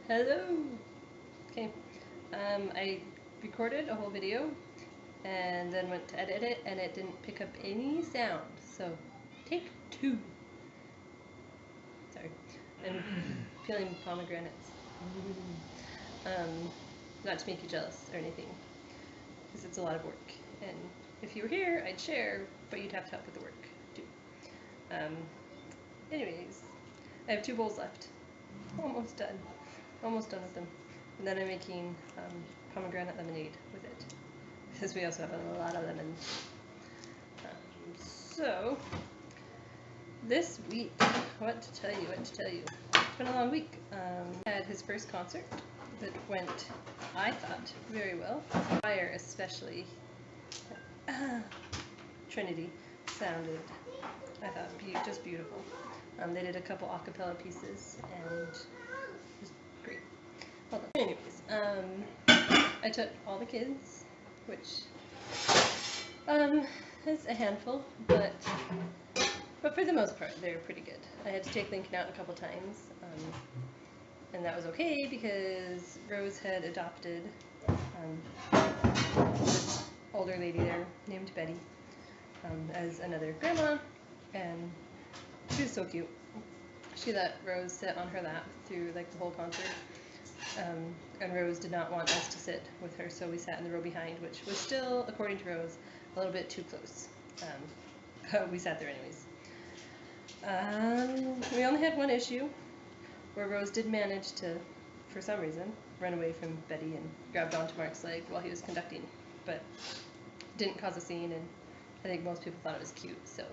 Hello! Okay, I recorded a whole video and then went to edit it and it didn't pick up any sound, so take two. Sorry. I'm peeling pomegranates. Not to make you jealous or anything, because it's a lot of work. And if you were here, I'd share, but you'd have to help with the work too. Anyways, I have 2 bowls left. Almost done. Almost done with them. And then I'm making pomegranate lemonade with it, because we also have a lot of lemons. So, this week, what to tell you. It's been a long week. I had his first concert that went, I thought, very well. Choir especially. Trinity sounded, I thought, just beautiful. They did a couple a cappella pieces and it was great. Hold on. Anyways, I took all the kids, which is a handful, but for the most part they're pretty good. I had to take Lincoln out a couple times, and that was okay because Rose had adopted this older lady there named Betty as another grandma, and she was so cute. She let Rose sit on her lap through like the whole concert, and Rose did not want us to sit with her, so we sat in the row behind, which was still, according to Rose, a little bit too close. But we sat there anyways. We only had one issue, where Rose did manage to, for some reason, run away from Betty and grabbed onto Mark's leg while he was conducting, but didn't cause a scene, and I think most people thought it was cute, so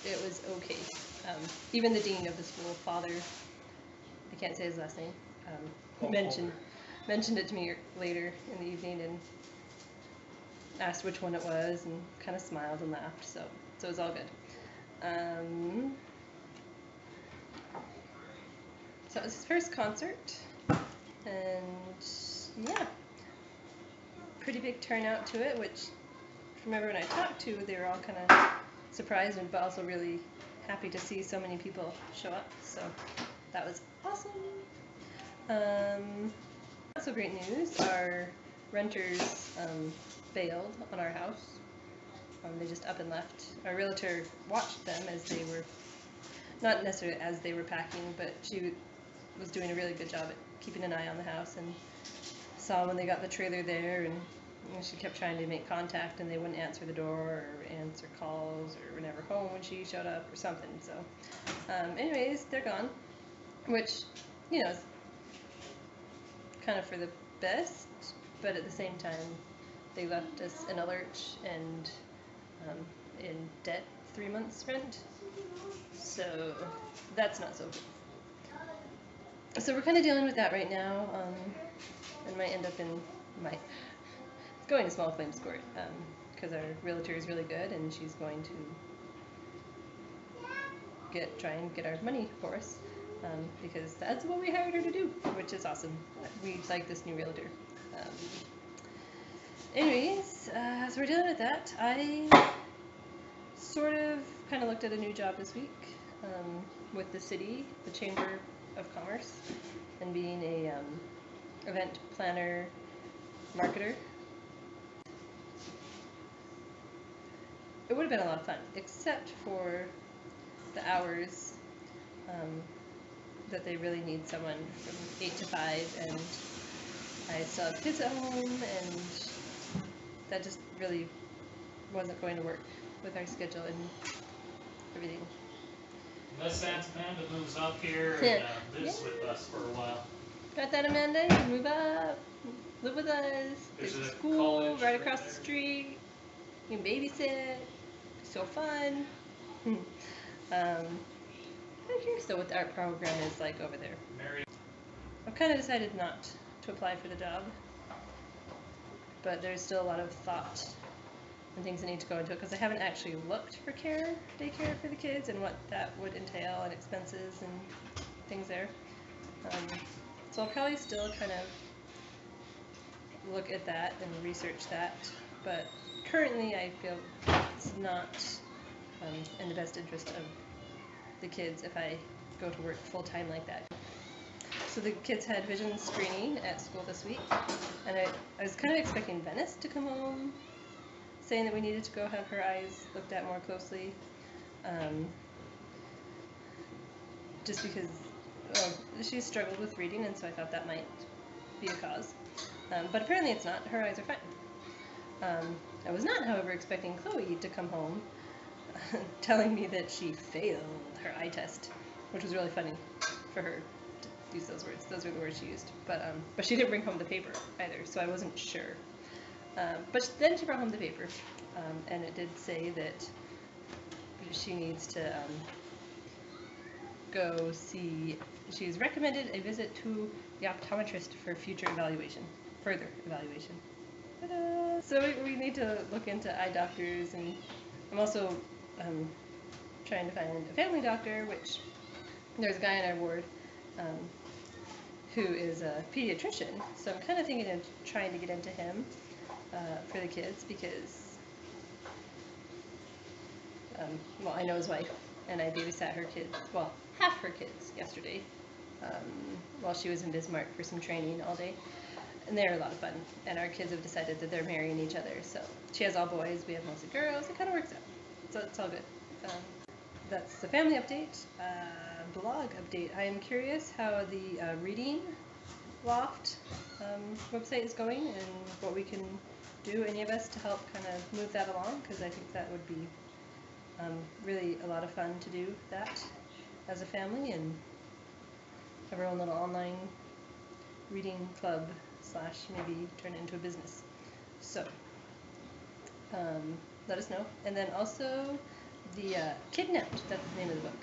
it was okay. Even the dean of the school, Father, I can't say his last name, mentioned it to me later in the evening and asked which one it was and kind of smiled and laughed, so it was all good. So it was his first concert, and yeah, pretty big turnout to it, which from everyone I talked to, they were all kind of surprised but also really happy to see so many people show up, so that was awesome. Also great news, our renters bailed on our house. They just up and left. Our realtor watched them as they were, not necessarily as they were packing, but she was doing a really good job at keeping an eye on the house, and saw when they got the trailer there, and she kept trying to make contact and they wouldn't answer the door or answer calls or were never home when she showed up or something. So anyways, they're gone, which, you know, is kind of for the best, but at the same time they left us in a lurch and in debt 3 months rent, so that's not so good. So we're kind of dealing with that right now, and might end up in going to Small Claims Court, because our realtor is really good and she's going to try and get our money for us, because that's what we hired her to do, which is awesome. We like this new realtor. Anyways, so we're dealing with that. I sort of kind of looked at a new job this week with the city, the Chamber of Commerce, and being a event planner, marketer. It would have been a lot of fun, except for the hours that they really need someone from 8 to 5, and I still have kids at home, and that just really wasn't going to work with our schedule and everything. Unless Aunt Amanda moves up here and lives with us for a while. Got that, Amanda? You can move up, live with us. There's a school right across the street. You can babysit. So fun. I'm curious though what the art program is like over there. I've kind of decided not to apply for the job, but there's still a lot of thought and things that need to go into it, because I haven't actually looked for daycare for the kids and what that would entail and expenses and things there. So I'll probably still kind of look at that and research that, but currently I feel it's not in the best interest of the kids if I go to work full-time like that. So the kids had vision screening at school this week, and I was kind of expecting Venice to come home saying that we needed to go have her eyes looked at more closely. Just because she struggled with reading, and so I thought that might be a cause. But apparently it's not. Her eyes are fine. I was not, however, expecting Chloe to come home telling me that she failed her eye test, which was really funny for her to use those words. Those were the words she used. But she didn't bring home the paper either, so I wasn't sure. But then she brought home the paper, and it did say that she needs to go see. She's recommended a visit to the optometrist for further evaluation. Ta-da! So we need to look into eye doctors, and I'm also trying to find a family doctor, which there's a guy in our ward who is a pediatrician, so I'm kind of thinking of trying to get into him for the kids because, well, I know his wife, and I babysat her kids, well, half her kids yesterday while she was in Bismarck for some training all day. And they're a lot of fun, and our kids have decided that they're marrying each other, so she has all boys, we have mostly girls. It kind of works out, so it's all good. That's the family update. Blog update. I am curious how the Reading Loft website is going and what we can do, any of us, to help kind of move that along, because I think that would be really a lot of fun to do that as a family and have our own little online reading club / maybe turn it into a business. So let us know. And then also the Kidnapped, that's the name of the book.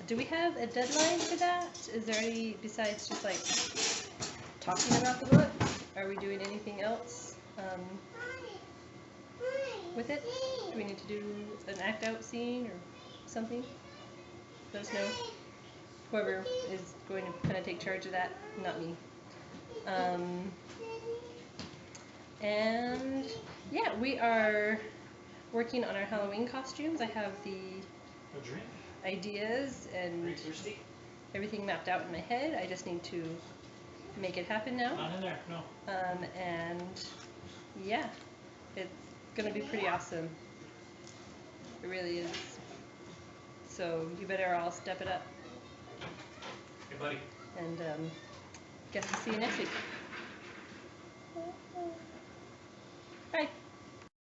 Do we have a deadline for that? Is there any, besides just like talking about the book, are we doing anything else with it? Do we need to do an act out scene or something? Let us know. Whoever is going to kind of take charge of that, not me. And yeah, we are working on our Halloween costumes. I have the ideas and everything mapped out in my head. I just need to make it happen now. Not in there, no. And yeah, it's gonna be pretty awesome. It really is. So you better all step it up. Hey, buddy. And guess we'll see you next week.